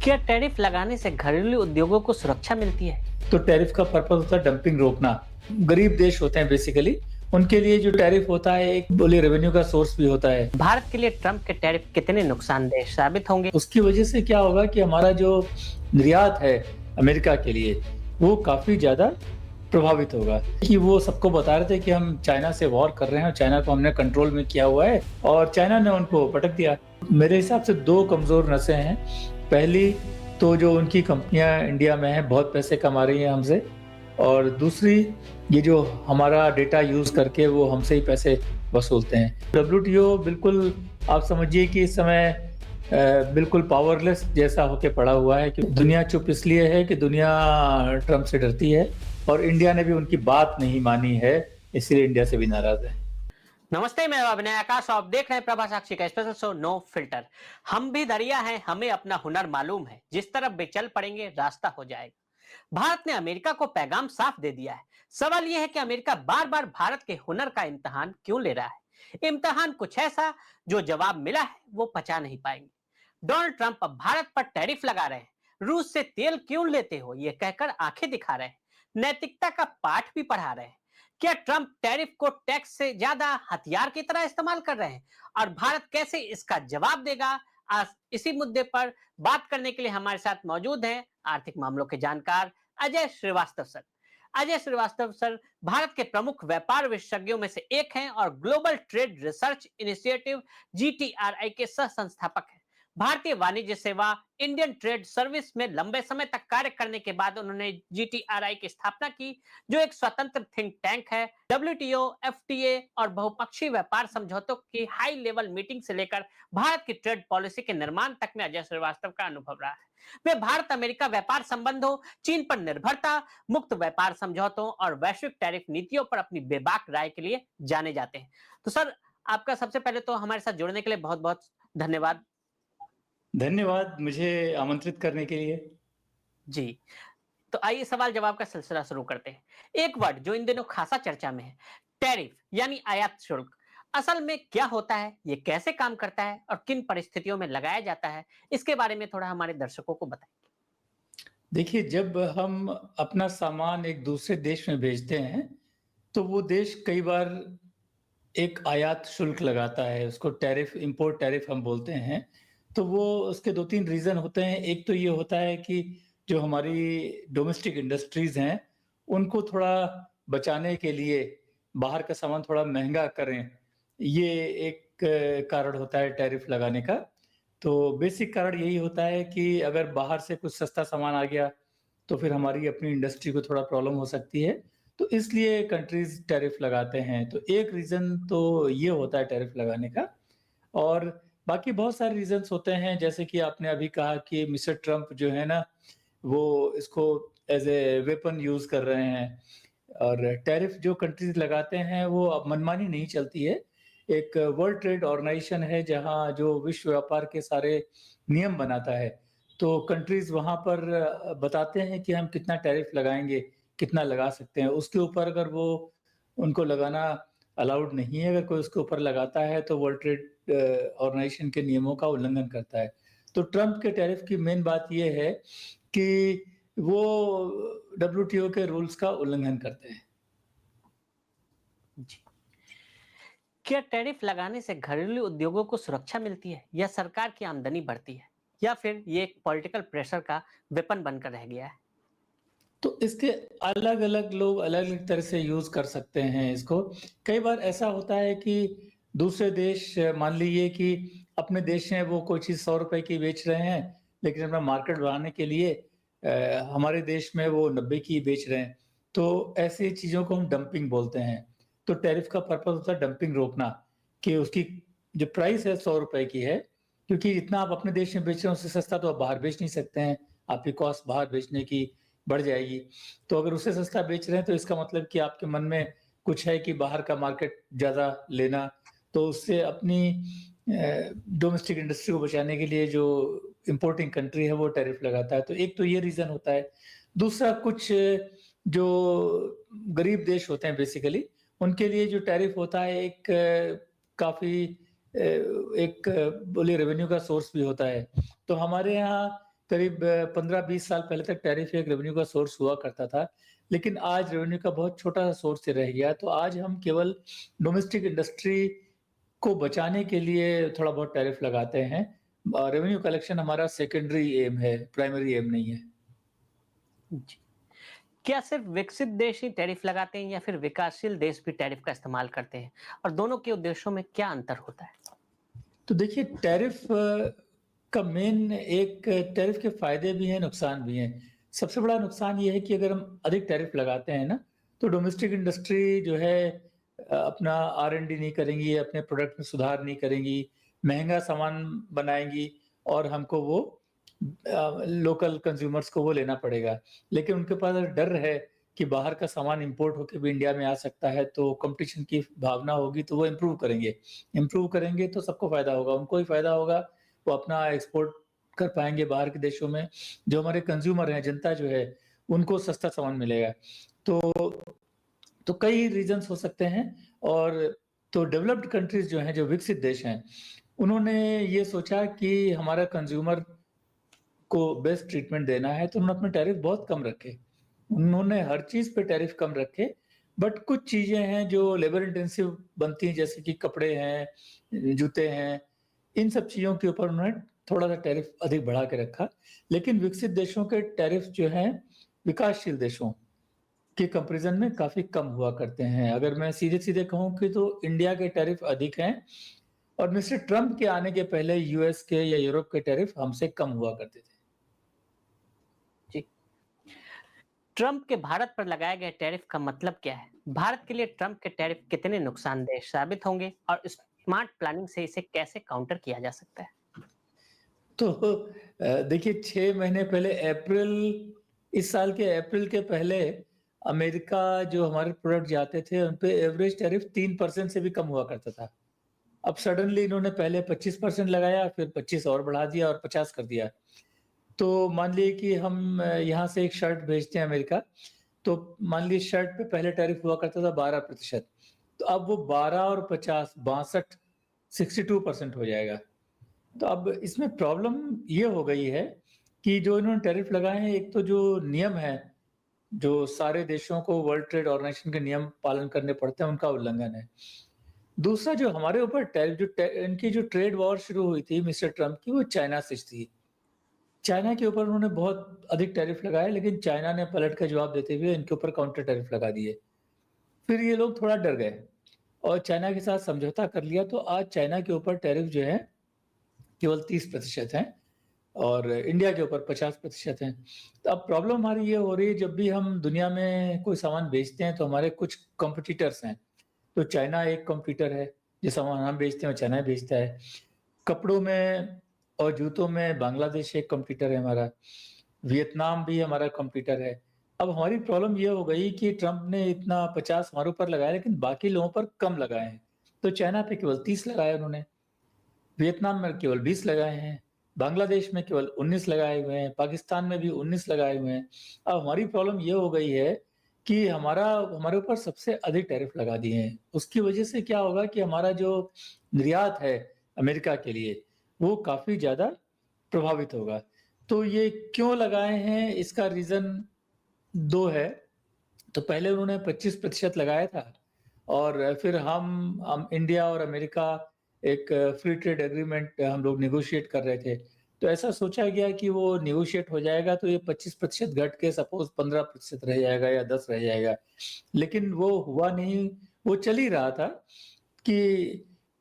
क्या टैरिफ लगाने से घरेलू उद्योगों को सुरक्षा मिलती है? तो टैरिफ का पर्पस होता है डंपिंग रोकना। गरीब देश होते हैं बेसिकली, उनके लिए जो टैरिफ होता है एक बोलिए रेवेन्यू का सोर्स भी होता है। भारत के लिए ट्रंप के टैरिफ कितने नुकसानदेह साबित होंगे? उसकी वजह से क्या होगा कि हमारा जो निर्यात है अमेरिका के लिए, वो काफ़ी ज़्यादा प्रभावित होगा। कि वो सबको बता रहे थे कि हम चाइना से वॉर कर रहे हैं और चाइना को हमने कंट्रोल में किया हुआ है और चाइना ने उनको पटक दिया। मेरे हिसाब से 2 कमज़ोर नसें हैं। पहली तो जो उनकी कंपनियाँ इंडिया में हैं, बहुत पैसे कमा रही हैं हमसे और दूसरी ये जो हमारा डेटा यूज़ करके वो हमसे ही पैसे वसूलते हैं। डब्ल्यूटीओ बिल्कुल आप समझिए कि इस समय बिल्कुल पावरलेस जैसा होके पड़ा हुआ है कि दुनिया चुप इसलिए है कि दुनिया ट्रंप से डरती है और इंडिया ने भी उनकी बात नहीं मानी है, इसलिए इंडिया से भी नाराज़ है। नमस्ते, मैं अभिनय आकाश और आप देख रहे हैं प्रभा साक्षी का स्पेशल शो नो फिल्टर। हम भी दरिया हैं, हमें अपना हुनर मालूम है, जिस तरफ भी चल पड़ेंगे रास्ता हो जाएगा। भारत ने अमेरिका को पैगाम साफ दे दिया है। सवाल यह है कि अमेरिका बार बार भारत के हुनर का इम्तिहान क्यों ले रहा है? इम्तिहान कुछ ऐसा जो जवाब मिला है वो पचा नहीं पाएंगे। डोनाल्ड ट्रंप अब भारत पर टैरिफ लगा रहे हैं। रूस से तेल क्यों लेते हो ये कहकर आंखें दिखा रहे हैं। नैतिकता का पाठ भी पढ़ा रहे हैं। क्या ट्रंप टैरिफ को टैक्स से ज्यादा हथियार की तरह इस्तेमाल कर रहे हैं और भारत कैसे इसका जवाब देगा? आज इसी मुद्दे पर बात करने के लिए हमारे साथ मौजूद हैं आर्थिक मामलों के जानकार अजय श्रीवास्तव सर। अजय श्रीवास्तव सर भारत के प्रमुख व्यापार विशेषज्ञों में से एक हैं और ग्लोबल ट्रेड रिसर्च इनिशिएटिव जीटीआरआई के सह संस्थापक हैं। भारतीय वाणिज्य सेवा इंडियन ट्रेड सर्विस में लंबे समय तक कार्य करने के बाद उन्होंने जीटीआरआई की स्थापना की, जो एक स्वतंत्र थिंक टैंक है। डब्ल्यूटीओ, एफटीए और बहुपक्षीय व्यापार समझौतों की हाई लेवल मीटिंग से लेकर भारत की ट्रेड पॉलिसी के निर्माण तक में अजय श्रीवास्तव का अनुभव रहा है। वे भारत अमेरिका व्यापार संबंधों, चीन पर निर्भरता, मुक्त व्यापार समझौतों और वैश्विक टैरिफ नीतियों पर अपनी बेबाक राय के लिए जाने जाते हैं। तो सर, आपका सबसे पहले तो हमारे साथ जुड़ने के लिए बहुत बहुत धन्यवाद। धन्यवाद मुझे आमंत्रित करने के लिए। जी, तो आइए सवाल जवाब का सिलसिला शुरू करते हैं। एक वर्ड जो इन दिनों खासा चर्चा में है, टैरिफ यानी आयात शुल्क। असल में क्या होता है, ये कैसे काम करता है और किन परिस्थितियों में लगाया जाता है, इसके बारे में थोड़ा हमारे दर्शकों को बताएं। देखिए, जब हम अपना सामान एक दूसरे देश में भेजते हैं, तो वो देश कई बार एक आयात शुल्क लगाता है, उसको टैरिफ इम्पोर्ट टैरिफ हम बोलते हैं। तो वो उसके 2-3 रीज़न होते हैं। एक तो ये होता है कि जो हमारी डोमेस्टिक इंडस्ट्रीज़ हैं, उनको थोड़ा बचाने के लिए बाहर का सामान थोड़ा महँगा करें, ये एक कारण होता है टैरिफ लगाने का। तो बेसिक कारण यही होता है कि अगर बाहर से कुछ सस्ता सामान आ गया, तो फिर हमारी अपनी इंडस्ट्री को थोड़ा प्रॉब्लम हो सकती है। तो इसलिए कंट्रीज़ टैरिफ लगाते हैं। तो एक रीज़न तो ये होता है टैरिफ लगाने का और बाकी बहुत सारे रीज़न्स होते हैं, जैसे कि आपने अभी कहा कि मिस्टर ट्रम्प जो है ना, वो इसको एज़ ए वेपन यूज़ कर रहे हैं और टैरिफ जो कंट्रीज़ लगाते हैं, वो अब मनमानी नहीं चलती है। एक वर्ल्ड ट्रेड ऑर्गनाइज़ेशन है, जहाँ जो विश्व व्यापार के सारे नियम बनाता है। तो कंट्रीज़ वहाँ पर बताते हैं कि हम कितना टैरिफ लगाएँगे, कितना लगा सकते हैं। उसके ऊपर अगर वो उनको लगाना अलाउड नहीं है, अगर कोई उसके ऊपर लगाता है तो वर्ल्ड ट्रेड ऑर्गनाइज़ेशन के नियमों का उल्लंघन करता है। तो ट्रम्प के टैरिफ की मेन बात ये है कि वो डब्ल्यूटीओ के रूल्स का उल्लंघन करते हैं। जी, क्या टैरिफ लगाने से घरेलू उद्योगों को सुरक्षा मिलती है या सरकार की आमदनी बढ़ती है, या फिर ये एक पॉलिटिकल प्रेशर का वेपन बनकर रह गया है? तो इसके अलग-अलग लोग अलग-अलग तरह से यूज़ कर सकते हैं इसको। कई बार ऐसा होता है कि दूसरे देश मान लीजिए कि अपने देश में वो कोई चीज़ ₹100 की बेच रहे हैं, लेकिन अपना मार्केट बढ़ाने के लिए हमारे देश में वो 90 की बेच रहे हैं। तो ऐसी चीज़ों को हम डंपिंग बोलते हैं। तो टैरिफ का पर्पस होता है डंपिंग रोकना, कि उसकी जो प्राइस है ₹100 की है, क्योंकि जितना आप अपने देश में बेच रहे हैं उससे सस्ता तो आप बाहर बेच नहीं सकते हैं। आपकी कॉस्ट बाहर बेचने की बढ़ जाएगी। तो अगर उससे सस्ता बेच रहे हैं तो इसका मतलब कि आपके मन में कुछ है कि बाहर का मार्केट ज़्यादा लेना, तो उससे अपनी डोमेस्टिक इंडस्ट्री को बचाने के लिए जो इम्पोर्टिंग कंट्री है वो टैरिफ लगाता है। तो एक तो ये रीज़न होता है। दूसरा कुछ जो गरीब देश होते हैं बेसिकली, उनके लिए जो टैरिफ होता है एक काफ़ी एक बोलिए रेवेन्यू का सोर्स भी होता है। तो हमारे यहाँ करीब 15-20 साल पहले तक टैरिफ एक रेवेन्यू का सोर्स हुआ करता था, लेकिन आज रेवेन्यू का बहुत छोटा-सा सोर्स ही रह गया है। तो आज हम केवल डोमेस्टिक इंडस्ट्री को बचाने के लिए थोड़ा बहुत टैरिफ लगाते हैं। रेवेन्यू कलेक्शन हमारा सेकेंडरी एम है, प्राइमरी एम नहीं है। जी। क्या सिर्फ विकसित देश ही टैरिफ लगाते हैं या फिर विकासशील देश भी टैरिफ का इस्तेमाल करते हैं? और दोनों के उद्देश्यों में क्या अंतर होता है? तो देखिए टैरिफ का मेन एक टैरिफ के फ़ायदे भी हैं, नुकसान भी हैं। सबसे बड़ा नुकसान ये है कि अगर हम अधिक टैरिफ लगाते हैं ना, तो डोमेस्टिक इंडस्ट्री जो है अपना आर-एन-डी नहीं करेंगी, अपने प्रोडक्ट में सुधार नहीं करेंगी, महँगा सामान बनाएँगी और हमको वो लोकल कंज्यूमर्स को वो लेना पड़ेगा। लेकिन उनके पास डर है कि बाहर का सामान इम्पोर्ट होके भी इंडिया में आ सकता है, तो कॉम्पिटिशन की भावना होगी तो वो इम्प्रूव करेंगे। इम्प्रूव करेंगे तो सबको फ़ायदा होगा, उनको ही फ़ायदा होगा, वो अपना एक्सपोर्ट कर पाएँगे बाहर के देशों में। जो हमारे कंज़्यूमर हैं, जनता जो है, उनको सस्ता सामान मिलेगा। तो कई रीज़न्स हो सकते हैं और तो डेवलप्ड कंट्रीज़ जो हैं, जो विकसित देश हैं, उन्होंने ये सोचा कि हमारा कंज़्यूमर को बेस्ट ट्रीटमेंट देना है, तो उन्होंने अपने टैरिफ बहुत कम रखे। उन्होंने हर चीज़ पे टैरिफ कम रखे, बट कुछ चीज़ें हैं जो लेबर इंटेंसिव बनती हैं, जैसे कि कपड़े हैं, जूते हैं, इन सब चीज़ों के ऊपर उन्होंने थोड़ा-सा टैरिफ अधिक बढ़ा के रखा। लेकिन विकसित देशों के टैरिफ जो हैं, विकासशील देशों के कंपैरिज़न में काफ़ी कम हुआ करते हैं। अगर मैं सीधे-सीधे कहूँ कि तो इंडिया के टैरिफ अधिक हैं और मिस्टर ट्रम्प के आने के पहले यूएस के या यूरोप के टैरिफ हमसे कम हुआ करते थे। जी। ट्रंप के भारत पर लगाए गए टैरिफ का मतलब क्या है? भारत के लिए ट्रंप के टैरिफ कितने नुकसानदेह साबित होंगे और स्मार्ट प्लानिंग से इसे कैसे काउंटर किया जा सकता है? तो देखिए 6 महीने पहले इस साल के अप्रैल के पहले अमेरिका जो हमारे प्रोडक्ट जाते थे, उन पे एवरेज टैरिफ 3% से भी कम हुआ करता था। अब सडनली इन्होंने पहले 25% लगाया, फिर 25 और बढ़ा दिया और 50 कर दिया। तो मान लीजिए कि हम यहाँ से एक शर्ट भेजते हैं अमेरिका, तो मान लीजिए शर्ट पे पहले टैरिफ हुआ करता था 12%, तो अब वो 12 और 50 62 62% हो जाएगा। तो अब इसमें प्रॉब्लम ये हो गई है कि जो इन्होंने टैरिफ लगाए हैं, एक तो जो नियम है, जो सारे देशों को वर्ल्ड ट्रेड ऑर्गेनाइजेशन के नियम पालन करने पड़ते हैं, उनका उल्लंघन है। दूसरा जो हमारे ऊपर टैरिफ इनकी जो ट्रेड वॉर शुरू हुई थी मिस्टर ट्रम्प की, वो चाइना से थी। चाइना के ऊपर उन्होंने बहुत अधिक टैरिफ लगाए, लेकिन चाइना ने पलट का जवाब देते हुए इनके ऊपर काउंटर टैरिफ लगा दिए। फिर ये लोग थोड़ा डर गए और चाइना के साथ समझौता कर लिया, तो आज चाइना के ऊपर टैरिफ जो है केवल 30% है और इंडिया के ऊपर 50% है। तो अब प्रॉब्लम हमारी ये हो रही है, जब भी हम दुनिया में कोई सामान बेचते हैं तो हमारे कुछ कॉम्पिटिटर्स हैं। तो चाइना एक कॉम्पिटिटर है, जो सामान हम बेचते हैं वो चाइना बेचता है। कपड़ों में और जूतों में बांग्लादेश एक कॉम्पिटिटर है हमारा, वियतनाम भी हमारा कॉम्पिटिटर है। अब हमारी प्रॉब्लम ये हो गई कि ट्रम्प ने इतना 50 हमारे ऊपर लगाया, लेकिन बाकी लोगों पर कम लगाए हैं। तो चाइना पे केवल 30 लगाए उन्होंने, वियतनाम में केवल 20 लगाए हैं, बांग्लादेश में केवल 19 लगाए हुए हैं, पाकिस्तान में भी 19 लगाए हुए हैं। अब हमारी प्रॉब्लम ये हो गई है कि हमारे ऊपर सबसे अधिक टैरिफ लगा दिए हैं। उसकी वजह से क्या होगा कि हमारा जो निर्यात है अमेरिका के लिए, वो काफ़ी ज़्यादा प्रभावित होगा। तो ये क्यों लगाए हैं, इसका रीज़न 2 है। तो पहले उन्होंने 25% लगाया था और फिर हम इंडिया और अमेरिका एक फ्री ट्रेड एग्रीमेंट हम लोग नेगोशिएट कर रहे थे। तो ऐसा सोचा गया कि वो नेगोशिएट हो जाएगा तो ये 25% घट के सपोज़ 15% रह जाएगा या 10 रह जाएगा। लेकिन वो हुआ नहीं, वो चल ही रहा था कि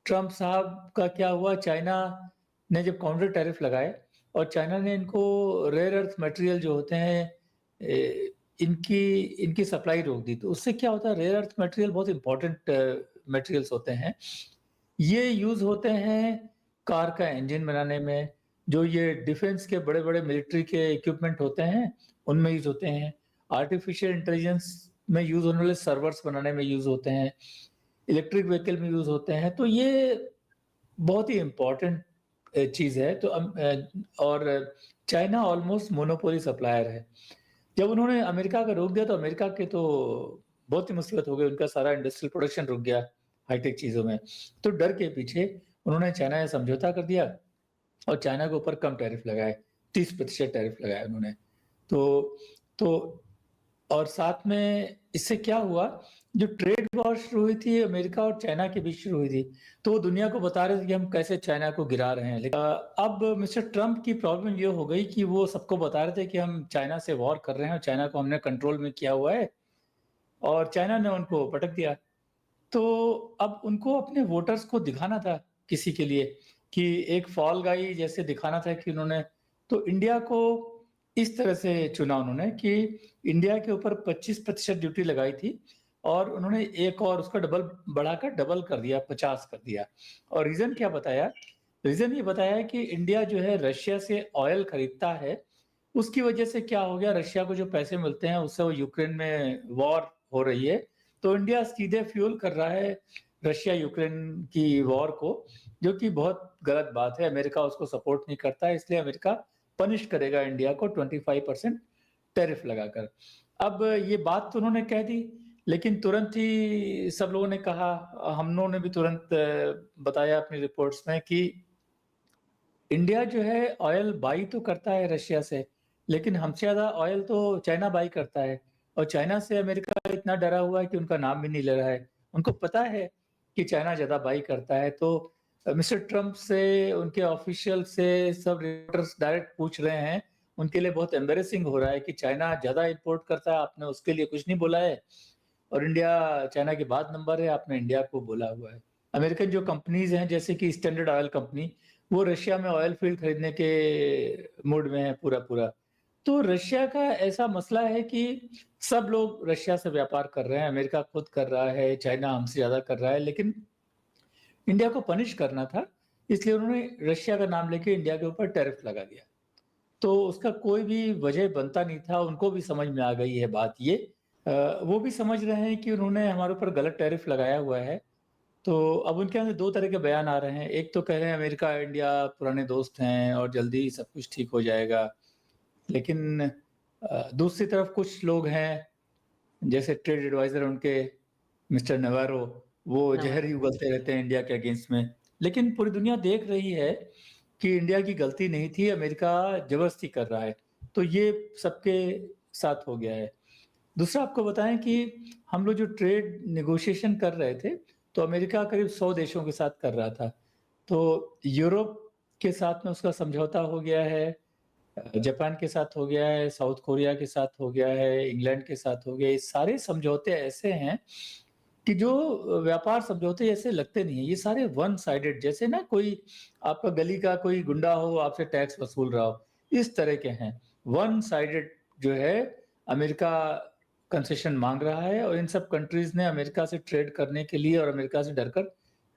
ट्रम्प साहब का क्या हुआ, चाइना ने जब काउंटर टैरिफ लगाए और चाइना ने इनको रेयर अर्थ मटेरियल जो होते हैं इनकी इनकी सप्लाई रोक दी। तो उससे क्या होता है, रेयर अर्थ मटेरियल बहुत इंपॉर्टेंट मटेरियल्स होते हैं। ये यूज़ होते हैं कार का इंजन बनाने में, जो ये डिफेंस के बड़े-बड़े मिलिट्री के इक्विपमेंट होते हैं, उनमें यूज़ होते हैं। आर्टिफिशियल इंटेलिजेंस में यूज़ होने वाले सर्वर्स बनाने में यूज़ होते हैं, इलेक्ट्रिक व्हीकल में यूज़ होते हैं। तो ये बहुत ही इम्पोर्टेंट चीज़ है। और चाइना ऑलमोस्ट मोनोपोली सप्लायर है। जब उन्होंने अमेरिका का रोक दिया तो अमेरिका के तो बहुत ही मुसीबत हो गई, उनका सारा इंडस्ट्रियल प्रोडक्शन रुक गया हाईटेक चीज़ों में। तो डर के पीछे उन्होंने चाइना से समझौता कर दिया और चाइना के ऊपर कम टैरिफ लगाए। 30% टैरिफ लगाया उन्होंने। तो और साथ में इससे क्या हुआ, जो ट्रेड वॉर शुरू हुई थी अमेरिका और चाइना के बीच शुरू हुई थी, तो वो दुनिया को बता रहे थे कि हम कैसे चाइना को गिरा रहे हैं। लेकिन अब मिस्टर ट्रम्प की प्रॉब्लम ये हो गई कि वो सबको बता रहे थे कि हम चाइना से वॉर कर रहे हैं और चाइना को हमने कंट्रोल में किया हुआ है, और चाइना ने उनको पटक दिया। तो अब उनको अपने वोटर्स को दिखाना था किसी के लिए, कि एक फॉल गाई जैसे दिखाना था कि उन्होंने, तो इंडिया को इस तरह से चुना उन्होंने कि इंडिया के ऊपर 25% ड्यूटी लगाई थी, और उन्होंने एक और उसका बढ़ाकर डबल कर दिया, 50 कर दिया। और रीजन क्या बताया? रीजन ये बताया है कि इंडिया जो है रशिया से ऑयल खरीदता है, उसकी वजह से क्या हो गया, रशिया को जो पैसे मिलते हैं उससे वो यूक्रेन में वॉर हो रही है, तो इंडिया सीधे फ्यूल कर रहा है रशिया यूक्रेन की वॉर को, जो कि बहुत गलत बात है। अमेरिका उसको सपोर्ट नहीं करता है, इसलिए अमेरिका पनिश करेगा इंडिया को 25% टैरिफ लगाकर। अब ये बात तो उन्होंने कह दी, लेकिन तुरंत ही सब लोगों ने कहा, हम लोगों ने भी तुरंत बताया अपनी रिपोर्ट्स में कि इंडिया जो है ऑयल बाई तो करता है रशिया से, लेकिन हमसे ज्यादा ऑयल तो चाइना बाई करता है, और चाइना से अमेरिका इतना डरा हुआ है कि उनका नाम भी नहीं ले रहा है। उनको पता है कि चाइना ज्यादा बाई करता है। तो मिस्टर ट्रम्प से, उनके ऑफिशियल से सब रिपोर्टर्स डायरेक्ट पूछ रहे हैं, उनके लिए बहुत एम्बेरेसिंग हो रहा है कि चाइना ज्यादा इंपोर्ट करता है, आपने उसके लिए कुछ नहीं बोला है, और इंडिया चाइना के बाद नंबर है, आपने इंडिया को बोला हुआ है। अमेरिकन जो कंपनीज हैं जैसे कि स्टैंडर्ड ऑयल कंपनी, वो रशिया में ऑयल फील्ड खरीदने के मूड में है पूरा पूरा। तो रशिया का ऐसा मसला है कि सब लोग रशिया से व्यापार कर रहे हैं, अमेरिका खुद कर रहा है, चाइना हमसे ज्यादा कर रहा है, लेकिन इंडिया को पनिश करना था, इसलिए उन्होंने रशिया का नाम लेके इंडिया के ऊपर टैरिफ लगा दिया। तो उसका कोई भी वजह बनता नहीं था, उनको भी समझ में आ गई है बात ये। वो भी समझ रहे हैं कि उन्होंने हमारे ऊपर गलत टैरिफ लगाया हुआ है। तो अब उनके यहाँ से 2 तरह के बयान आ रहे हैं। एक तो कह रहे हैं अमेरिका इंडिया पुराने दोस्त हैं और जल्दी सब कुछ ठीक हो जाएगा। लेकिन दूसरी तरफ कुछ लोग हैं, जैसे ट्रेड एडवाइजर उनके मिस्टर नवारो, वो जहर ही उगलते रहते हैं इंडिया के अगेंस्ट में। लेकिन पूरी दुनिया देख रही है कि इंडिया की गलती नहीं थी, अमेरिका जबरदस्ती कर रहा है। तो ये सबके साथ हो गया है। दूसरा आपको बताएं कि हम लोग जो ट्रेड नेगोशिएशन कर रहे थे, तो अमेरिका करीब 100 देशों के साथ कर रहा था। तो यूरोप के साथ में उसका समझौता हो गया है, जापान के साथ हो गया है, साउथ कोरिया के साथ हो गया है, इंग्लैंड के साथ हो गया। ये सारे समझौते ऐसे हैं कि जो व्यापार समझौते ऐसे लगते नहीं है, ये सारे वन साइडेड, जैसे ना कोई आपका गली का कोई गुंडा हो, आपसे टैक्स वसूल रहा हो, इस तरह के हैं। वन साइडेड जो है, अमेरिका कंसेशन मांग रहा है, और इन सब कंट्रीज ने अमेरिका से ट्रेड करने के लिए और अमेरिका से डरकर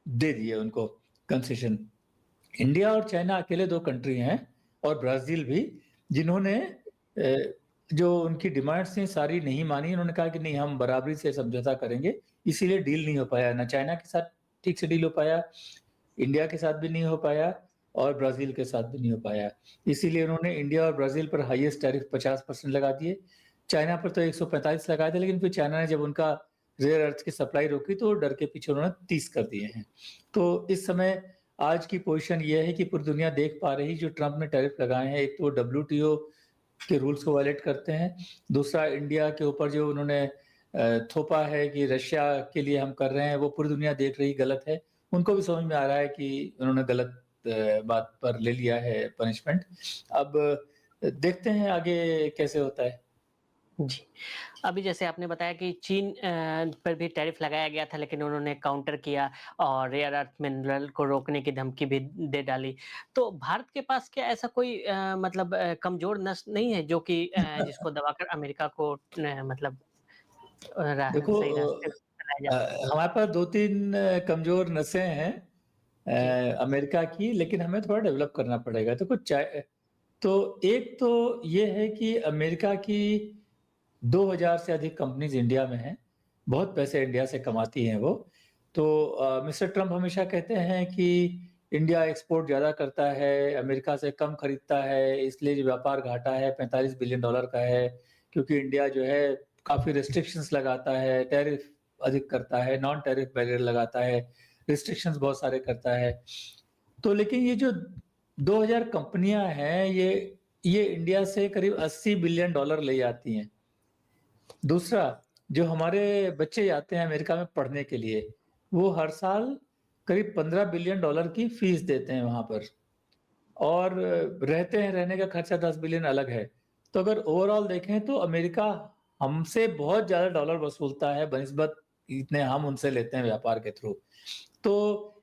दे दिए उनको कंसेशन। इंडिया और चाइना अकेले 2 कंट्री हैं, और ब्राजील भी, जिन्होंने जो उनकी डिमांड्स थी सारी नहीं मानी। उन्होंने कहा कि नहीं, हम बराबरी से समझौता करेंगे, इसीलिए डील नहीं हो पाया। ना चाइना के साथ ठीक से डील हो पाया, इंडिया के साथ भी नहीं हो पाया, और ब्राजील के साथ भी नहीं हो पाया। इसीलिए उन्होंने इंडिया और ब्राजील पर हाईएस्ट टैरिफ 50% लगा दिए। चाइना पर तो 145 लगाए थे, लेकिन फिर चाइना ने जब उनका रेयर अर्थ की सप्लाई रोकी, तो डर के पीछे उन्होंने 30 कर दिए हैं। तो इस समय आज की पोजीशन ये है कि पूरी दुनिया देख पा रही, जो ट्रम्प ने टैरिफ लगाए हैं, एक तो WTO के रूल्स को वायलेट करते हैं, दूसरा इंडिया के ऊपर जो उन्होंने थोपा है कि रशिया के लिए हम कर रहे हैं, वो पूरी दुनिया देख रही गलत है। उनको भी समझ में आ रहा है कि उन्होंने गलत बात पर ले लिया है पनिशमेंट। अब देखते हैं आगे कैसे होता है। जी। अभी जैसे आपने बताया कि चीन पर भी टैरिफ लगाया गया था, लेकिन उन्होंने काउंटर किया और रेयर अर्थ मिनरल को रोकने की धमकी भी दे डाली। तो भारत के पास क्या ऐसा कोई मतलब कमज़ोर नस नहीं है जो कि जिसको दबाकर अमेरिका को मतलब देखो, सही रास्ते पे चलाया जा सके? हमारे पास 2-3 कमजोर नसें हैं जी। अमेरिका की, लेकिन हमें थोड़ा डेवलप करना पड़ेगा। तो एक तो ये है कि अमेरिका की 2000 से अधिक कंपनीज इंडिया में हैं। बहुत पैसे इंडिया से कमाती हैं वो। तो मिस्टर ट्रम्प हमेशा कहते हैं कि इंडिया एक्सपोर्ट ज़्यादा करता है, अमेरिका से कम खरीदता है, इसलिए जो व्यापार घाटा है $45 बिलियन का है, क्योंकि इंडिया जो है काफ़ी रिस्ट्रिक्शंस लगाता है, टैरिफ अधिक करता है, नॉन टैरिफ बैरियर लगाता है, रिस्ट्रिक्शंस बहुत सारे करता है। तो लेकिन ये जो 2000 कंपनियां हैं, ये ये इंडिया से करीब $80 बिलियन ले जाती हैं। दूसरा, जो हमारे बच्चे जाते हैं अमेरिका में पढ़ने के लिए, वो हर साल करीब $15 बिलियन की फीस देते हैं वहाँ पर और रहते हैं, रहने का खर्चा 10 बिलियन अलग है। तो अगर ओवरऑल देखें तो अमेरिका हमसे बहुत ज़्यादा डॉलर वसूलता है बनिस्बत इतने हम उनसे लेते हैं व्यापार के थ्रू। तो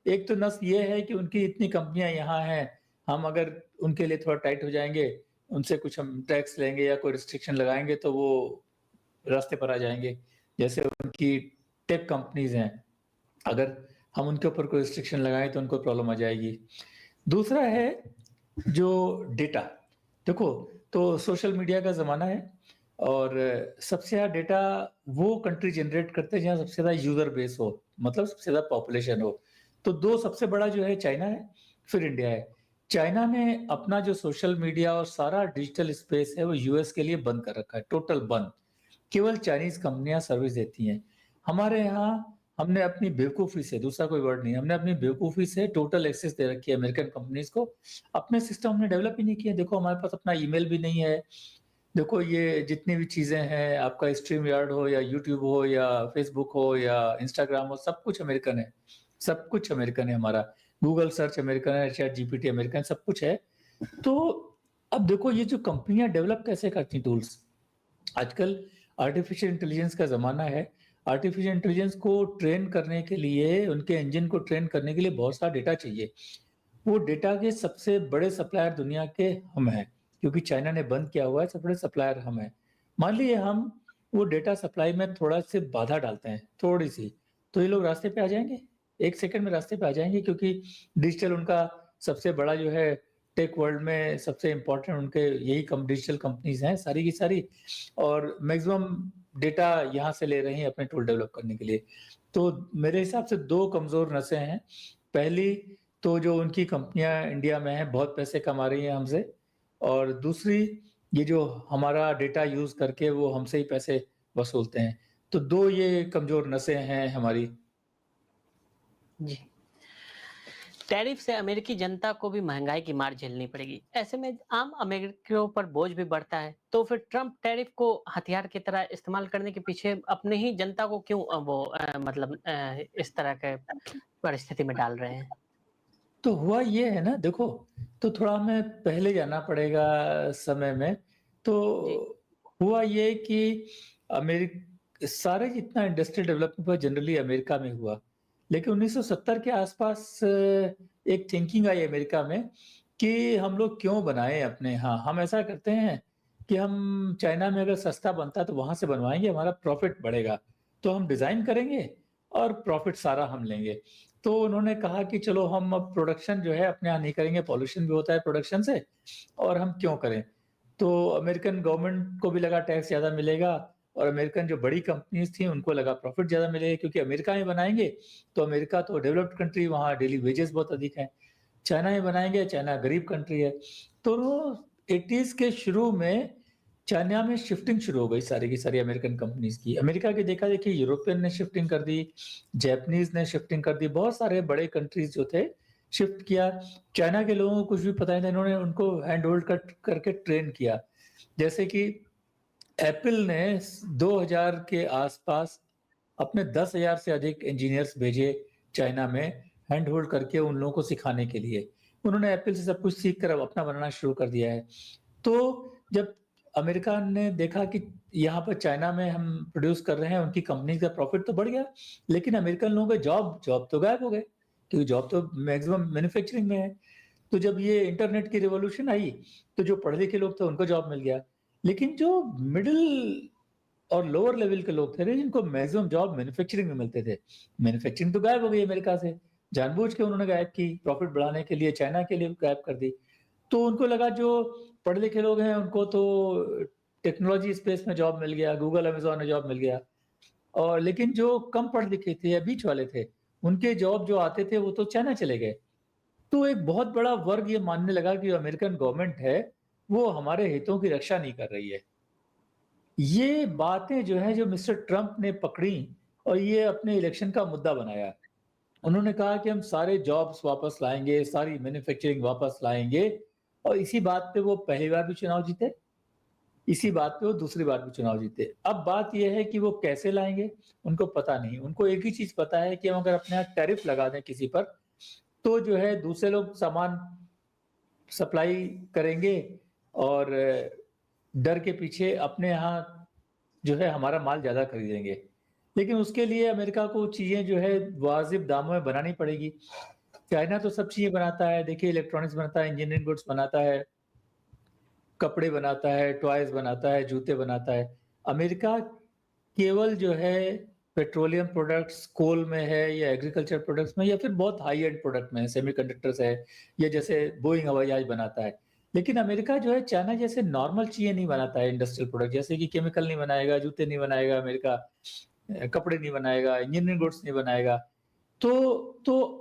एक तो नस ये है कि उनकी इतनी कंपनियाँ यहाँ हैं, हम अगर उनके लिए थोड़ा टाइट हो जाएँगे, उनसे कुछ हम टैक्स लेंगे या कोई रिस्ट्रिक्शन लगाएँगे तो वो रास्ते पर आ जाएँगे। जैसे उनकी टेक कंपनीज़ हैं, अगर हम उनके ऊपर कोई रिस्ट्रिक्शन लगाएँ तो उनको प्रॉब्लम आ जाएगी। दूसरा है जो डेटा, देखो तो सोशल मीडिया का ज़माना है और सबसे ज़्यादा डेटा वो कंट्री जनरेट करते हैं जहाँ सबसे ज़्यादा यूज़र बेस हो, मतलब सबसे ज़्यादा पॉपुलेशन हो। तो 2 सबसे बड़ा जो है चाइना है, फिर इंडिया है। चाइना ने अपना जो सोशल मीडिया और सारा डिजिटल स्पेस है वो यूएस के लिए बंद कर रखा है, टोटल बंद। केवल चाइनीज़ कंपनियाँ सर्विस देती हैं। हमारे यहाँ हमने अपनी बेवकूफ़ी से, दूसरा कोई वर्ड नहीं, हमने अपनी बेवकूफ़ी से टोटल एक्सेस दे रखी है अमेरिकन कंपनीज़ को। अपने सिस्टम हमने डेवलप ही नहीं किए। देखो हमारे पास अपना ईमेल भी नहीं है। देखो ये जितनी भी चीज़ें हैं, आपका स्ट्रीम यार्ड हो या यूट्यूब हो या फेसबुक हो या इंस्टाग्राम हो, सब कुछ अमेरिकन है। सब कुछ अमेरिकन है हमारा। गूगल सर्च अमेरिकन है, चैट जीपीटी अमेरिकन, सब कुछ है। तो अब देखो ये जो कंपनियाँ डेवलप कैसे करती हैं टूल्स? आजकल आर्टिफिशियल इंटेलिजेंस का ज़माना है। आर्टिफिशियल इंटेलिजेंस को ट्रेन करने के लिए, उनके इंजन को ट्रेन करने के लिए बहुत सारा डेटा चाहिए। वो डेटा के सबसे बड़े सप्लायर दुनिया के हम हैं, क्योंकि चाइना ने बंद किया हुआ है, सबसे बड़े सप्लायर हम हैं। मान लीजिए हम वो डेटा सप्लाई में थोड़ा-सी बाधा डालते हैं, थोड़ी-सी, तो ये लोग रास्ते पे आ जाएँगे। 1 सेकंड में रास्ते पे आ जाएँगे क्योंकि डिजिटल उनका सबसे बड़ा जो है टेक वर्ल्ड में सबसे इम्पोर्टेंट उनके यही डिजिटल कंपनीज़ हैं सारी की सारी और मैक्सिमम डेटा यहाँ से ले रही हैं अपने टूल डेवलप करने के लिए। तो मेरे हिसाब से 2 कमज़ोर नसें हैं। पहली तो जो उनकी कंपनियाँ इंडिया में हैं, बहुत पैसे कमा रही हैं हमसे और दूसरी ये जो हमारा डेटा यूज़ करके वो हमसे ही पैसे वसूलते हैं। तो 2 ये कमज़ोर नसें हैं हमारी। जी। टैरिफ से अमेरिकी जनता को भी महंगाई की मार झेलनी पड़ेगी। ऐसे में आम अमेरिकियों पर बोझ भी बढ़ता है। तो फिर ट्रंप टैरिफ को हथियार की तरह इस्तेमाल करने के पीछे अपने ही जनता को क्यों मतलब इस तरह के परिस्थिति में डाल रहे हैं? तो हुआ ये है ना देखो, तो थोड़ा हमें पहले जाना पड़ेगा समय में। तो जी। हुआ ये कि सारे जितना इंडस्ट्रियल डेवलपमेंट हुआ जनरली अमेरिका में हुआ। लेकिन 1970 के आसपास एक थिंकिंग आई अमेरिका में कि हम लोग क्यों बनाएँ अपने यहाँ? हम ऐसा करते हैं कि हम चाइना में अगर सस्ता बनता है तो वहाँ से बनवाएँगे, हमारा प्रॉफ़िट बढ़ेगा। तो हम डिज़ाइन करेंगे और प्रॉफ़िट सारा हम लेंगे। तो उन्होंने कहा कि चलो हम अब प्रोडक्शन जो है अपने यहाँ नहीं करेंगे, पॉल्यूशन भी होता है प्रोडक्शन से और हम क्यों करें? तो अमेरिकन गवर्नमेंट को भी लगा टैक्स ज़्यादा मिलेगा और अमेरिकन जो बड़ी कंपनीज़ थी उनको लगा प्रॉफिट ज़्यादा मिलेगा क्योंकि अमेरिका में बनाएँगे, तो अमेरिका तो डेवलप्ड कंट्री वहाँ डेली वेजेस बहुत अधिक हैं। चाइना में बनाएँगे, चाइना गरीब कंट्री है। तो 80s के शुरू में चाइना में शिफ्टिंग शुरू हो गई सारी की सारी अमेरिकन कंपनीज़ की। अमेरिका की देखा-देखी यूरोपियन ने शिफ्टिंग कर दी, जापानीज़ ने शिफ्टिंग कर दी, बहुत सारे बड़े कंट्रीज़ जो थे शिफ्ट किया। चाइना के लोगों को कुछ भी पता नहीं था, इन्होंने उनको हैंड होल्ड करके ट्रेन किया। जैसे कि एप्पल ने 2000 के आसपास अपने 10,000 से अधिक इंजीनियर्स भेजे चाइना में हैंड होल्ड करके उन लोगों को सिखाने के लिए। उन्होंने एप्पल से सब कुछ सीख कर अब अपना बनाना शुरू कर दिया है। तो जब अमेरिका ने देखा कि यहाँ पर चाइना में हम प्रोड्यूस कर रहे हैं, उनकी कंपनी का प्रॉफिट तो बढ़ गया, लेकिन अमेरिकन लोगों के जॉब तो गायब हो गए, क्योंकि जॉब तो मैक्सिमम मैन्युफैक्चरिंग में है। तो जब ये इंटरनेट की रिवॉल्यूशन आई, तो जो पढ़े लिखे लोग थे उनको जॉब मिल गया। लेकिन जो मिडल और लोअर लेवल के लोग थे ना जिनको मैक्सिमम जॉब मैन्युफैक्चरिंग में मिलते थे, मैन्युफैक्चरिंग तो गायब हो गई अमेरिका से। जानबूझ के उन्होंने गायब की, प्रॉफिट बढ़ाने के लिए चाइना के लिए गायब कर दी। तो उनको लगा जो पढ़े लिखे लोग हैं उनको तो टेक्नोलॉजी स्पेस में जॉब मिल गया, गूगल, अमेज़न में जॉब मिल गया और लेकिन जो कम पढ़े लिखे थे या बीच वाले थे, उनके जॉब जो आते थे वो तो चाइना चले गए। तो एक बहुत बड़ा वर्ग ये मानने लगा कि अमेरिकन गवर्नमेंट है, वो हमारे हितों की रक्षा नहीं कर रही है। ये बातें जो हैं जो मिस्टर ट्रम्प ने पकड़ी और ये अपने इलेक्शन का मुद्दा बनाया। उन्होंने कहा कि हम सारे जॉब्स वापस लाएँगे, सारी मैन्युफैक्चरिंग वापस लाएँगे और इसी बात पे वो पहली बार भी चुनाव जीते, इसी बात पे वो दूसरी बार भी चुनाव जीते। अब बात ये है कि वो कैसे लाएँगे, उनको पता नहीं। उनको एक ही चीज़ पता है कि हम अगर अपने यहाँ टैरिफ लगा दें किसी पर, तो जो है दूसरे लोग सामान सप्लाई करेंगे और डर के पीछे अपने यहाँ जो है हमारा माल ज़्यादा खरीदेंगे। लेकिन उसके लिए अमेरिका को चीज़ें जो है वाजिब दामों में बनानी पड़ेगी। चाइना तो सब चीज़ें बनाता है, देखिए इलेक्ट्रॉनिक्स बनाता है, इंजीनियरिंग गुड्स बनाता है, कपड़े बनाता है, टॉयज़ बनाता है, जूते बनाता है। अमेरिका केवल जो है पेट्रोलियम प्रोडक्ट्स, कोल में है या एग्रीकल्चर प्रोडक्ट्स में या फिर बहुत हाई एंड प्रोडक्ट में, सेमीकंडक्टर्स है या जैसे बोइंग हवाई जहाज बनाता है। लेकिन अमेरिका जो है चाइना जैसे नॉर्मल चीज़ें नहीं बनाता है इंडस्ट्रियल प्रोडक्ट जैसे कि केमिकल नहीं बनाएगा, जूते नहीं बनाएगा अमेरिका, कपड़े नहीं बनाएगा, इंजीनियरिंग गुड्स नहीं बनाएगा। तो तो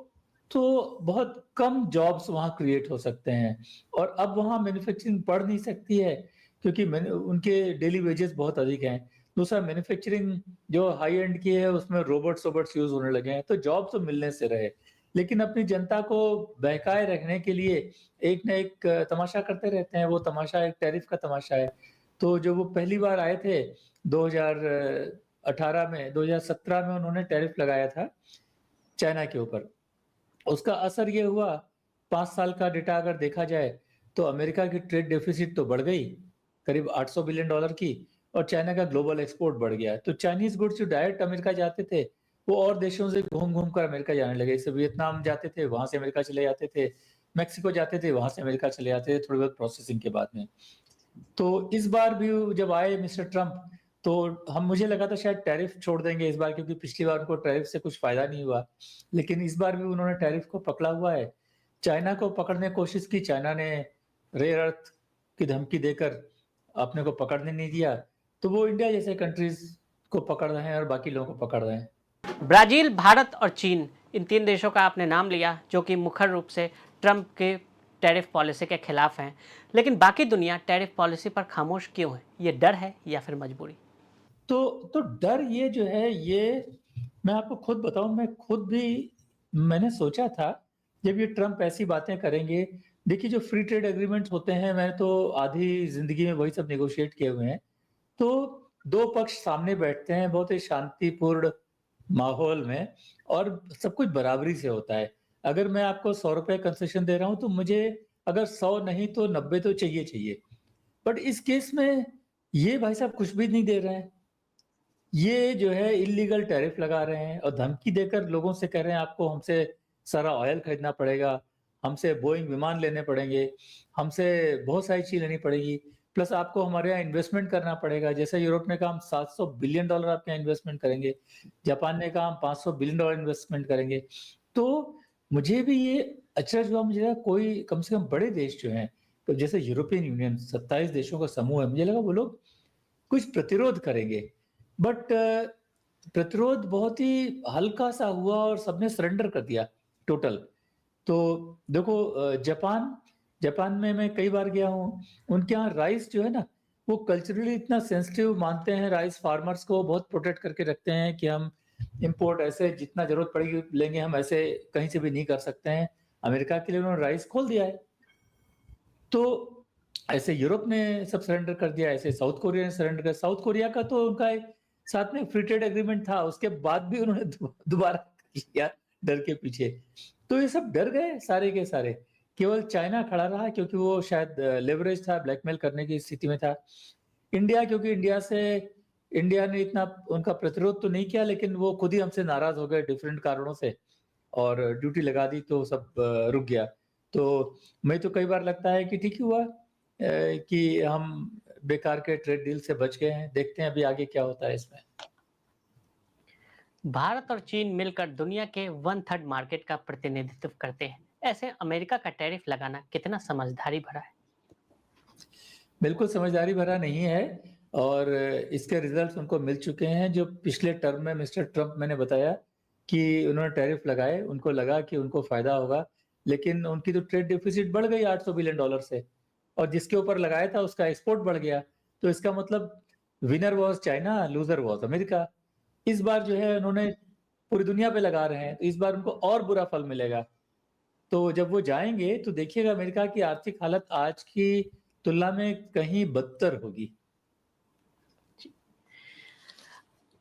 तो बहुत कम जॉब्स वहाँ क्रिएट हो सकते हैं और अब वहाँ मैन्युफैक्चरिंग बढ़ नहीं सकती है क्योंकि उनके डेली वेजेस बहुत अधिक हैं। दूसरा मैन्युफैक्चरिंग जो हाई एंड की है उसमें रोबोट्स यूज़ होने लगे हैं, तो जॉब तो मिलने से रहे। लेकिन अपनी जनता को बहकाए रखने के लिए एक ना एक तमाशा करते रहते हैं, वो तमाशा एक टैरिफ का तमाशा है। तो जो वो पहली बार आए थे 2018 में 2017 में उन्होंने टैरिफ लगाया था चाइना के ऊपर। उसका असर ये हुआ 5 साल का डेटा अगर देखा जाए तो अमेरिका की ट्रेड डेफिसिट तो बढ़ गई करीब $800 बिलियन की और चाइना का ग्लोबल एक्सपोर्ट बढ़ गया। तो चाइनीज गुड्स जो डायरेक्ट अमेरिका जाते थे वो और देशों से घूम-घूम कर अमेरिका जाने लगे। जैसे वियतनाम जाते थे, वहाँ से अमेरिका चले जाते थे, मेक्सिको जाते थे, वहाँ से अमेरिका चले जाते थे थोड़ी बहुत प्रोसेसिंग के बाद में। तो इस बार भी जब आए मिस्टर ट्रम्प तो हम मुझे लगा था शायद टैरिफ छोड़ देंगे इस बार क्योंकि पिछली बार उनको टैरिफ से कुछ फायदा नहीं हुआ। लेकिन इस बार भी उन्होंने टैरिफ को पकड़ा हुआ है। चाइना को पकड़ने की कोशिश की, चाइना ने रेयर अर्थ की धमकी देकर अपने को पकड़ने नहीं दिया। तो वो इंडिया जैसे कंट्रीज को पकड़ रहे हैं और बाकी लोगों को पकड़ रहे हैं। ब्राजील, भारत और चीन, इन 3 देशों का आपने नाम लिया जो कि मुखर रूप से ट्रंप के टैरिफ पॉलिसी के खिलाफ हैं। लेकिन बाकी दुनिया टैरिफ पॉलिसी पर खामोश क्यों है? ये डर है या फिर मजबूरी? तो डर ये जो है ये मैं आपको खुद बताऊँ मैं खुद भी मैंने सोचा था जब ये ट्रम्प ऐसी बातें करेंगे देखिए जो फ्री ट्रेड एग्रीमेंट्स होते हैं मैंने तो आधी ज़िंदगी में वही सब नेगोशिएट किए हुए हैं। तो 2 पक्ष सामने बैठते हैं बहुत ही शांतिपूर्ण माहौल में और सब कुछ बराबरी से होता है। अगर मैं आपको ₹100 कंसेशन दे रहा हूँ तो मुझे अगर 100 नहीं तो 90 तो चाहिए। बट इस केस में ये भाई साहब कुछ भी नहीं दे रहे हैं। ये जो है इल्लीगल टैरिफ लगा रहे हैं और धमकी देकर लोगों से कह रहे हैं आपको हमसे सारा ऑयल खरीदना पड़ेगा, हमसे बोइंग विमान लेने पड़ेंगे, हमसे बहुत सारी चीज़ लेनी पड़ेगी, प्लस आपको हमारे यहाँ इन्वेस्टमेंट करना पड़ेगा। जैसे यूरोप ने कहा हम $700 बिलियन आपके यहाँ इन्वेस्टमेंट करेंगे, जापान ने कहा हम $500 बिलियन इन्वेस्टमेंट करेंगे। तो मुझे भी ये अचरज हुआ, मुझे लगा कोई कम से कम बड़े देश जो हैं, तो जैसे यूरोपियन यूनियन 27 देशों का समूह है, मुझे लगा वो लोग कुछ प्रतिरोध करेंगे। बट प्रतिरोध बहुत ही हल्का-सा हुआ और सबने सरेंडर कर दिया टोटल। तो देखो जापान जापान में मैं कई बार गया हूँ, उनके यहाँ राइस जो है ना, वो कल्चरली इतना सेंसिटिव मानते हैं राइस फार्मर्स को बहुत प्रोटेक्ट करके रखते हैं कि हम इम्पोर्ट ऐसे जितना ज़रूरत पड़ेगी लेंगे हम ऐसे कहीं से भी नहीं कर सकते हैं। अमेरिका के लिए उन्होंने राइस खोल दिया है। तो ऐसे यूरोप ने सब सरेंडर कर दिया, ऐसे साउथ कोरिया ने सरेंडर कर साउथ कोरिया का तो उनका एक साथ में फ्री ट्रेड एग्रीमेंट था, उसके बाद भी उन्होंने दोबारा कर लिया डर के पीछे। तो ये सब डर गए सारे के सारे। केवल चाइना खड़ा रहा क्योंकि वो शायद लेवरेज था, ब्लैकमेल करने की स्थिति में था। इंडिया क्योंकि इंडिया ने इतना उनका प्रतिरोध तो नहीं किया लेकिन वो खुद ही हमसे नाराज़ हो गए डिफरेंट कारणों से और ड्यूटी लगा दी तो सब रुक गया। तो मुझे तो कई बार लगता है कि ठीक ही हुआ कि हम बेकार के ट्रेड डील से बच गए हैं। देखते हैं अभी आगे क्या होता है इसमें। भारत और चीन मिलकर दुनिया के 1/3 मार्केट का प्रतिनिधित्व करते हैं। ऐसे अमेरिका का टैरिफ लगाना कितना समझदारी भरा है? बिल्कुल समझदारी भरा नहीं है और इसके रिजल्ट्स उनको मिल चुके हैं। जो पिछले टर्म में मिस्टर ट्रम्प मैंने बताया कि उन्होंने टैरिफ लगाए, उनको लगा कि उनको फ़ायदा होगा, लेकिन उनकी तो ट्रेड डेफ़िसिट बढ़ गई $800 बिलियन से और जिसके ऊपर लगाया था उसका एक्सपोर्ट बढ़ गया। तो इसका मतलब winner was China, loser was America. इस बार जो है उन्होंने पूरी दुनिया पे लगा रहे हैं, तो इस बार उनको और बुरा फल मिलेगा। तो जब वो जाएँगे तो देखिएगा अमेरिका की आर्थिक हालत आज की तुलना में कहीं बदतर होगी।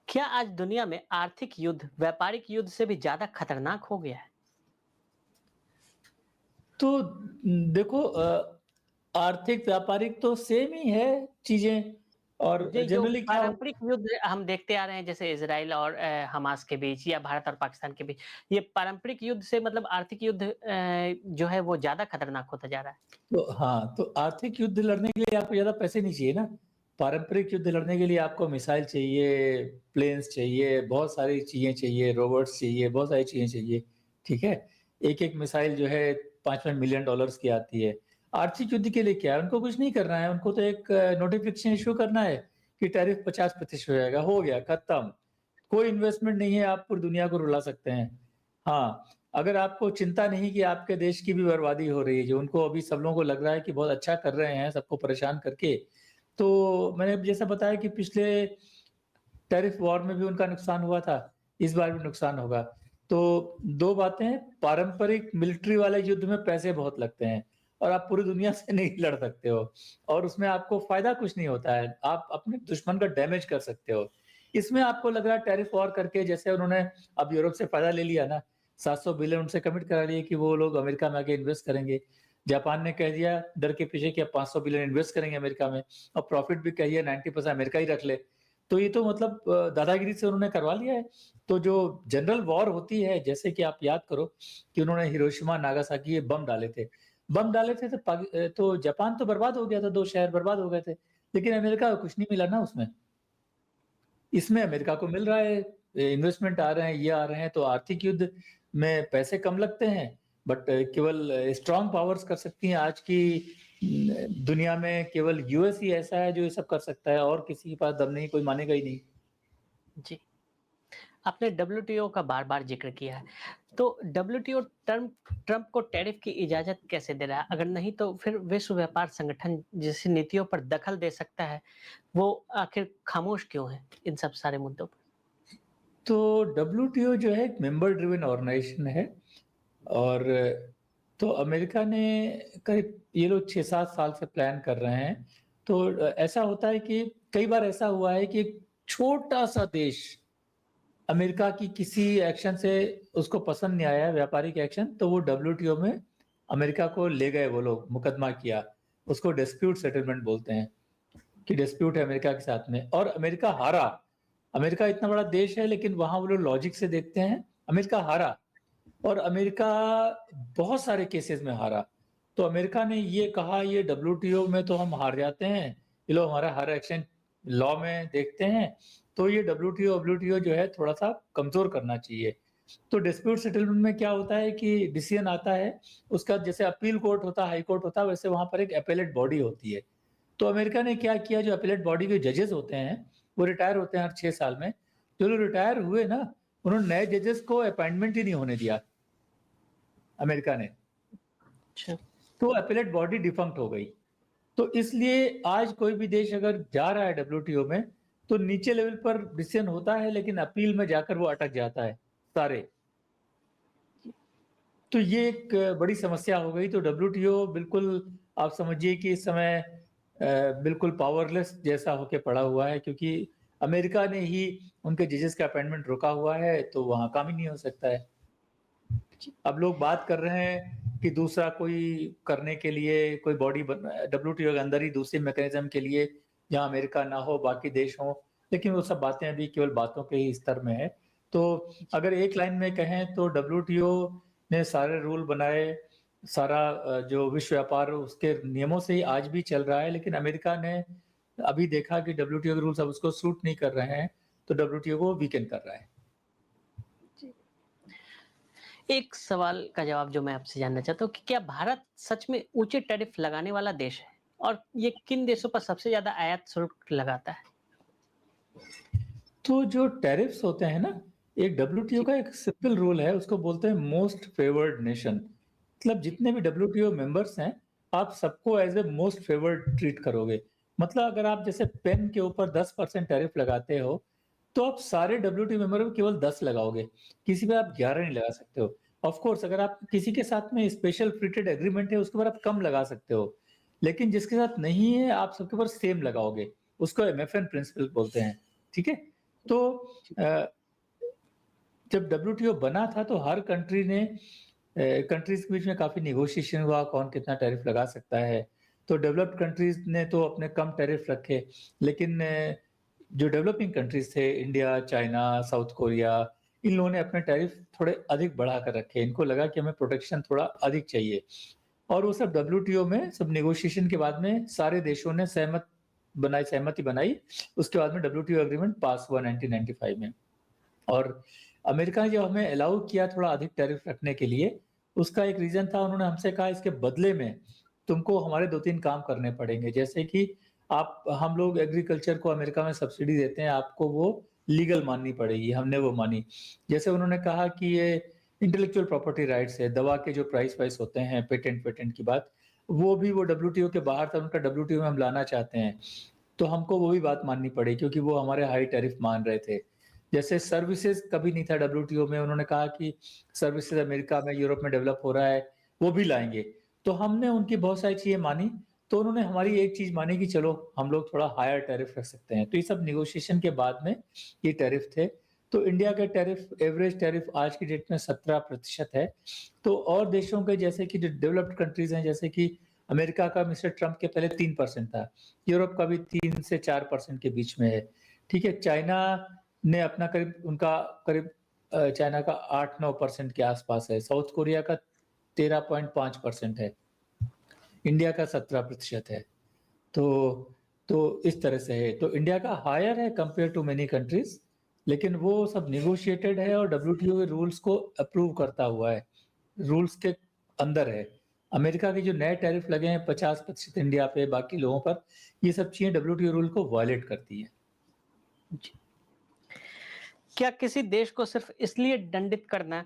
क्या आज दुनिया में आर्थिक युद्ध व्यापारिक युद्ध से भी ज्यादा खतरनाक हो गया है? तो देखो आर्थिक व्यापारिक तो सेम ही है चीज़ें और जी, जो जनरली क्या पारंपरिक युद्ध हम देखते आ रहे हैं जैसे इज़राइल और हमास के बीच या भारत और पाकिस्तान के बीच, ये पारंपरिक युद्ध से मतलब आर्थिक युद्ध जो है वो ज़्यादा खतरनाक होता जा रहा है। तो हाँ, तो आर्थिक युद्ध लड़ने के लिए आपको ज़्यादा पैसे नहीं चाहिए ना। पारंपरिक युद्ध लड़ने के लिए आपको मिसाइल चाहिए, प्लेन्स चाहिए, बहुत सारी चीज़ें चाहिए, रोबोट्स चाहिए, बहुत सारी चीज़ें चाहिए, ठीक है? एक-एक मिसाइल जो है $5-5 मिलियन डॉलर्स की आती है। आर्थिक युद्ध के लिए क्या है, उनको कुछ नहीं करना है, उनको तो एक नोटिफ़िकेशन इश्यू करना है कि टैरिफ 50% हो जाएगा, हो गया, खत्म। कोई इन्वेस्टमेंट नहीं है, आप पूरी दुनिया को रुला सकते हैं। हाँ, अगर आपको चिंता नहीं कि आपके देश की भी बर्बादी हो रही है, जो उनको अभी सब लोगों को लग रहा है कि बहुत अच्छा कर रहे हैं, सबको परेशान करके, तो मैंने जैसा बताया कि पिछले टैरिफ वॉर में भी उनका नुकसान हुआ था, इस बार भी नुकसान होगा। तो 2 बातें हैं, पारंपरिक मिलिट्री वाले युद्ध में पैसे बहुत लगते हैं और आप पूरी दुनिया से नहीं लड़ सकते हो और उसमें आपको फ़ायदा कुछ नहीं होता है, आप अपने दुश्मन का डैमेज कर सकते हो। इसमें आपको लग रहा है टैरिफ वॉर करके जैसे उन्होंने अब यूरोप से फ़ायदा ले लिया ना, 700 बिलियन उनसे कमिट करा लिए कि वो लोग अमेरिका में आके इन्वेस्ट करेंगे। जापान ने कह दिया डर के पीछे कि अब 500 बिलियन इन्वेस्ट करेंगे अमेरिका में और प्रॉफिट भी कहिए 90% अमेरिका ही रख ले। तो ये तो मतलब दादागिरी से उन्होंने करवा लिया है। तो जो जनरल वॉर होती है, जैसे कि आप याद करो कि उन्होंने हिरोशिमा, नागासाकी ये बम डाले थे। बम डाले थे तो तो जापान तो बर्बाद हो गया था, 2 शहर बर्बाद हो गए थे। लेकिन अमेरिका को कुछ नहीं मिला ना उसमें। इसमें अमेरिका को मिल रहा है, इन्वेस्टमेंट आ रहे हैं, ये आ रहे हैं, तो आर्थिक युद्ध में पैसे कम लगते हैं, बट केवल स्ट्रॉन्ग पावर्स कर सकती हैं। आज की दुनिया में केवल यूएस ही ऐसा है जो ये सब कर सकता है और किसी के पास दम नहीं, कोई मानेगा ही नहीं। जी, आपने डब्ल्यूटीओ का बार-बार ज़िक्र किया है। तो डब्ल्यूटीओ ट्रंप को टैरिफ की इजाज़त कैसे दे रहा है? अगर नहीं तो फिर विश्व व्यापार संगठन जैसी नीतियों पर दखल दे सकता है, वो आखिर खामोश क्यों है इन सब सारे मुद्दों पर? तो डब्ल्यूटीओ जो है एक मेंबर ड्रिवन ऑर्गेनाइजेशन है और तो अमेरिका ने करीब ये लोग 6-7 साल से प्लान कर रहे हैं। तो ऐसा होता है कि कई बार ऐसा हुआ है कि एक छोटा-सा देश अमेरिका की किसी एक्शन से उसको पसंद नहीं आया व्यापारिक एक्शन, तो वो डब्ल्यूटीओ में अमेरिका को ले गए वो लोग, मुकदमा किया। उसको डिस्प्यूट सेटलमेंट बोलते हैं कि डिस्प्यूट है अमेरिका के साथ में और अमेरिका हारा। अमेरिका इतना बड़ा देश है लेकिन वहाँ वो लोग लॉजिक से देखते हैं, अमेरिका हारा और अमेरिका बहुत सारे केसेस में हारा। तो अमेरिका ने ये कहा ये डब्ल्यूटीओ में तो हम हार जाते हैं, ये लोग हमारा हर एक्शन लॉ में देखते हैं, तो ये डब्ल्यूटीओ जो है थोड़ा-सा कमज़ोर करना चाहिए। तो डिस्प्यूट सेटलमेंट में क्या होता है कि डिसीजन आता है, उसका जैसे अपील कोर्ट होता है, हाई कोर्ट होता है, वैसे वहाँ पर एक एपेलेट बॉडी होती है। तो अमेरिका ने क्या किया जो एपेलेट बॉडी के जजेस होते हैं, वो रिटायर होते हैं हर 6 साल में। जो लोग रिटायर हुए ना, उन्होंने नए जजेस को अपॉइंटमेंट ही नहीं होने दिया, अमेरिका ने। अच्छा। तो एपेलेट बॉडी डिफंक्ट हो गई। तो इसलिए आज कोई भी देश अगर जा रहा है डब्ल्यूटीओ में, तो नीचे लेवल पर डिसीजन होता है लेकिन अपील में जाकर वो अटक जाता है, सारे। तो ये एक बड़ी समस्या हो गई, तो डब्ल्यूटीओ बिल्कुल आप समझिए कि इस समय बिल्कुल पावरलेस जैसा होके पड़ा हुआ है क्योंकि अमेरिका ने ही उनके जजेस का अपॉइंटमेंट रोका हुआ है, तो वहाँ काम ही नहीं हो सकता है। अब लोग बात कर रहे हैं कि दूसरा कोई करने के लिए कोई बॉडी बन डब्ल्यूटीओ के अंदर ही दूसरे मैकेनिज्म के लिए जहाँ अमेरिका ना हो, बाकी देश हों, लेकिन वो सब बातें अभी केवल बातों के ही स्तर में है। तो अगर एक लाइन में कहें तो डब्ल्यूटीओ ने सारे रूल बनाए, सारा जो विश्व व्यापार उसके नियमों से ही आज भी चल रहा है, लेकिन अमेरिका ने अभी देखा कि डब्ल्यूटीओ के रूल्स अब उसको सूट नहीं कर रहे हैं, तो डब्ल्यूटीओ को वीकेन कर रहा है। एक सवाल का जवाब जो मैं आपसे जानना चाहता हूँ कि क्या भारत सच में ऊँचे टैरिफ लगाने वाला देश है? और ये किन देशों पर सबसे ज़्यादा आयात शुल्क लगाता है? तो जो टैरिफ्स होते हैं ना, एक डब्ल्यूटीओ जी, का एक सिंपल रूल है, उसको बोलते हैं मोस्ट फेवर्ड नेशन। मतलब जी, जितने भी डब्ल्यूटीओ मेंबर्स हैं, आप सबको as a most favoured treat करोगे। मतलब अगर आप जैसे पेन के ऊपर 10% टैरिफ लगाते हो, तो आप सारे डब्ल्यूटीओ मेंबर में केवल 10 लगाओगे, किसी पे आप 11 नहीं लगा सकते हो। ऑफ कोर्स अगर आप किसी के साथ में स्पेशल फ्री ट्रेड एग्रीमेंट है, उसके ऊपर आप कम लगा सकते हो। लेकिन जिसके साथ नहीं है, आप सबके ऊपर सेम लगाओगे। उसको एमएफएन प्रिंसिपल बोलते हैं, ठीक है? तो अ, जब डब्ल्यूटीओ बना था तो हर कंट्री ने कंट्रीज के बीच में काफ़ी नेगोशिएशन हुआ, कौन कितना टैरिफ लगा सकता है। तो डेवलप्ड कंट्रीज ने तो अपने कम टैरिफ रखे, लेकिन जो डेवलपिंग कंट्रीज थे, इंडिया, चाइना, साउथ कोरिया, इन लोगों ने अपने टैरिफ थोड़े अधिक बढ़ा कर रखे। इनको लगा कि हमें प्रोटेक्शन थोड़ा अधिक चाहिए, और वो सब डब्ल्यूटीओ में सब नेगोशिएशन के बाद में सारे देशों ने सहमति बनाई। उसके बाद में डब्ल्यूटीओ एग्रीमेंट पास हुआ 1995 में। और अमेरिका ने जब हमें अलाउ किया थोड़ा अधिक टैरिफ रखने के लिए, उसका एक रीज़न था, उन्होंने हमसे कहा इसके बदले में तुमको हमारे 2-3 काम करने पड़ेंगे। जैसे कि आप हम लोग एग्रीकल्चर को अमेरिका में सब्सिडी देते हैं, आपको वो लीगल माननी पड़ेगी, हमने वो मानी। जैसे उन्होंने कहा कि ये इंटेलेक्चुअल प्रॉपर्टी राइट्स है, दवा के जो प्राइस वाइस होते हैं, पेटेंट की बात, वो भी वो डब्ल्यूटीओ के बाहर था, उनका डब्ल्यूटीओ में हम लाना चाहते हैं। तो हमको वो भी बात माननी पड़ी, क्योंकि वो हमारे हाई टैरिफ मान रहे थे। जैसे सर्विसेज कभी नहीं था डब्ल्यूटीओ में, उन्होंने कहा कि सर्विसेज अमेरिका में, यूरोप में डेवलप हो रहा है, वो भी लाएँगे। तो हमने उनकी बहुत सारी चीज़ें मानी, तो उन्होंने हमारी एक चीज़ मानी कि चलो हम लोग थोड़ा हायर टैरिफ रख सकते हैं। तो ये सब नेगोशिएशन के बाद में ये टैरिफ थे। तो इंडिया का टैरिफ, एवरेज टैरिफ आज की डेट में 17% है। तो और देशों के, जैसे कि जो डेवलप्ड कंट्रीज़ हैं, जैसे कि अमेरिका का मिस्टर ट्रम्प के पहले 3% था, यूरोप का भी 3 से 4% के बीच में है। ठीक है? चाइना ने अपना करीब चाइना का 8-9% के आसपास है, साउथ कोरिया का 13.5% है, इंडिया का 17% है। तो इस तरह से है। तो इंडिया का हायर है कंपेयर टू मेनी कंट्रीज़, लेकिन वो सब नेगोशिएटेड है और डब्ल्यूटीओ के रूल्स को अप्रूव करता हुआ है, रूल्स के अंदर है। अमेरिका के जो नए टैरिफ लगे हैं 50% इंडिया पे, बाकी लोगों पर, ये सब चीज़ें डब्ल्यूटीओ रूल को वायलेट करती हैं। जी। क्या किसी देश को सिर्फ इसलिए दंडित करना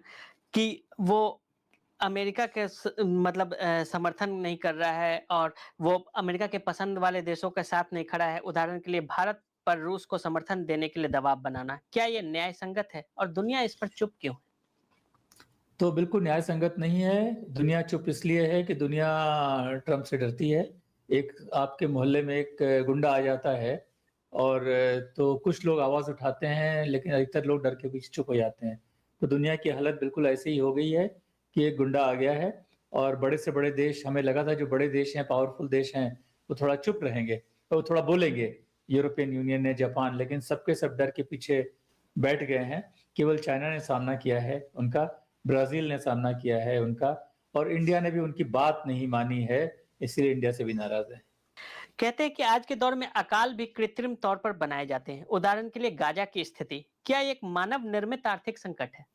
कि वो अमेरिका के मतलब समर्थन नहीं कर रहा है और वो अमेरिका के पसंद वाले देशों के साथ नहीं खड़ा है, उदाहरण के लिए भारत पर रूस को समर्थन देने के लिए दबाव बनाना, क्या ये न्याय संगत है और दुनिया इस पर चुप क्यों है? तो बिल्कुल न्याय संगत नहीं है। दुनिया चुप इसलिए है कि दुनिया ट्रम्प से डरती है। एक आपके मोहल्ले में एक गुंडा आ जाता है, और तो कुछ लोग आवाज़ उठाते हैं, लेकिन अधिकतर लोग डर के पीछे चुप हो जाते हैं। तो दुनिया की हालत बिल्कुल ऐसे ही हो गई है कि एक गुंडा आ गया है, और बड़े से बड़े देश, हमें लगा था जो बड़े देश हैं, पावरफुल देश हैं, वो थोड़ा चुप रहेंगे, तो वो थोड़ा बोलेंगे, यूरोपियन यूनियन ने, जापान, लेकिन सबके सब डर के पीछे बैठ गए हैं। केवल चाइना ने सामना किया है उनका, ब्राज़ील ने सामना किया है उनका, और इंडिया ने भी उनकी बात नहीं मानी है, इसलिए इंडिया से भी नाराज़ है। कहते हैं कि आज के दौर में अकाल भी कृत्रिम तौर पर बनाए जाते हैं, उदाहरण के लिए गाजा की स्थिति, क्या ये एक मानव निर्मित आर्थिक संकट है?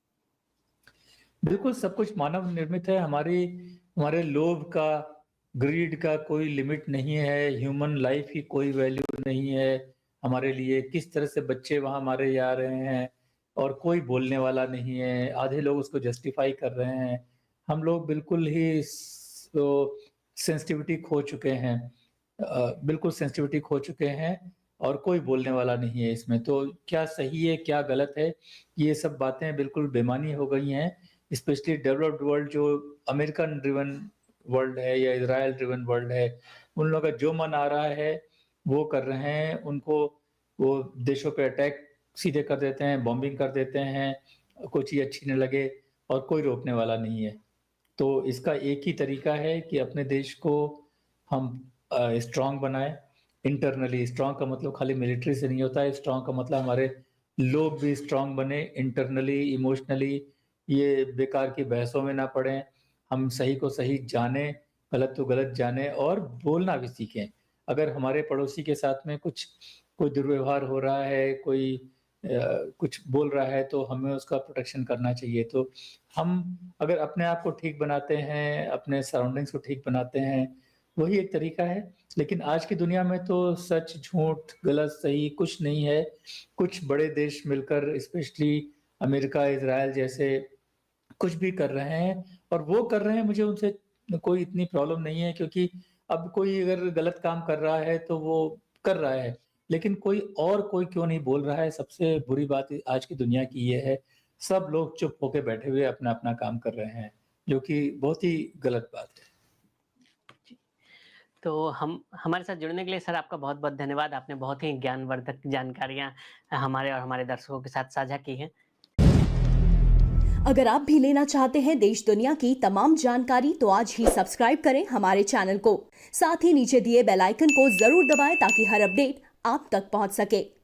बिल्कुल, सब कुछ मानव निर्मित है। हमारे लोभ का, ग्रीड का कोई लिमिट नहीं है, ह्यूमन लाइफ़ की कोई वैल्यू नहीं है हमारे लिए। किस तरह से बच्चे वहाँ मारे जा रहे हैं, और कोई बोलने वाला नहीं है। आधे लोग उसको जस्टिफ़ाई कर रहे हैं। हम लोग बिल्कुल ही सेंसिटिविटी खो चुके हैं। बिल्कुल सेंसिटिविटी खो चुके हैं, और कोई बोलने वाला नहीं है इसमें। तो क्या सही है, क्या गलत है, ये सब बातें बिल्कुल बेमानी हो गई हैं। स्पेशली डेवलप्ड वर्ल्ड, जो अमेरिकन ड्रिवन वर्ल्ड है या इज़राइल ड्रिवन वर्ल्ड है, उन लोगों का जो मन आ रहा है वो कर रहे हैं। उनको वो देशों पे अटैक सीधे कर देते हैं, बॉम्बिंग कर देते हैं, कोई चीज़ अच्छी न लगे, और कोई रोकने वाला नहीं है। तो इसका एक ही तरीका है कि अपने देश को हम स्ट्रॉन्ग बनाएँ। इंटरनली स्ट्रॉन्ग का मतलब खाली मिलिट्री से नहीं होता है, स्ट्रॉन्ग का मतलब हमारे लोग भी स्ट्रॉन्ग बने, इंटरनली, इमोशनली, ये बेकार की बहसों में ना पड़ें। हम सही को सही जानें, गलत को गलत जानें, और बोलना भी सीखें। अगर हमारे पड़ोसी के साथ में कोई दुर्व्यवहार हो रहा है, कोई कुछ बोल रहा है, तो हमें उसका प्रोटेक्शन करना चाहिए। तो हम अगर अपने आप को ठीक बनाते हैं, अपने सराउंडिंग्स को ठीक बनाते हैं, वही एक तरीका है। लेकिन आज की दुनिया में तो सच, झूठ, गलत, सही कुछ नहीं है। कुछ बड़े देश मिलकर, स्पेशली अमेरिका, इज़राइल जैसे, कुछ भी कर रहे हैं, और वो कर रहे हैं, मुझे उनसे कोई इतनी प्रॉब्लम नहीं है, क्योंकि अब कोई अगर गलत काम कर रहा है तो वो कर रहा है, लेकिन कोई क्यों नहीं बोल रहा है। सबसे बुरी बात आज की दुनिया की ये है, सब लोग चुप होके बैठे हुए अपना-अपना काम कर रहे हैं, जो कि बहुत ही गलत बात है। तो हम हमारे साथ जुड़ने के लिए सर आपका बहुत-बहुत धन्यवाद। आपने बहुत ही ज्ञानवर्धक जानकारियाँ हमारे और हमारे दर्शकों के साथ साझा की हैं। अगर आप भी लेना चाहते हैं देश दुनिया की तमाम जानकारी तो आज ही सब्सक्राइब करें हमारे चैनल को। साथ ही नीचे दिए बेल आइकन को जरूर दबाएं ताकि हर अपडेट आप तक पहुंच सके।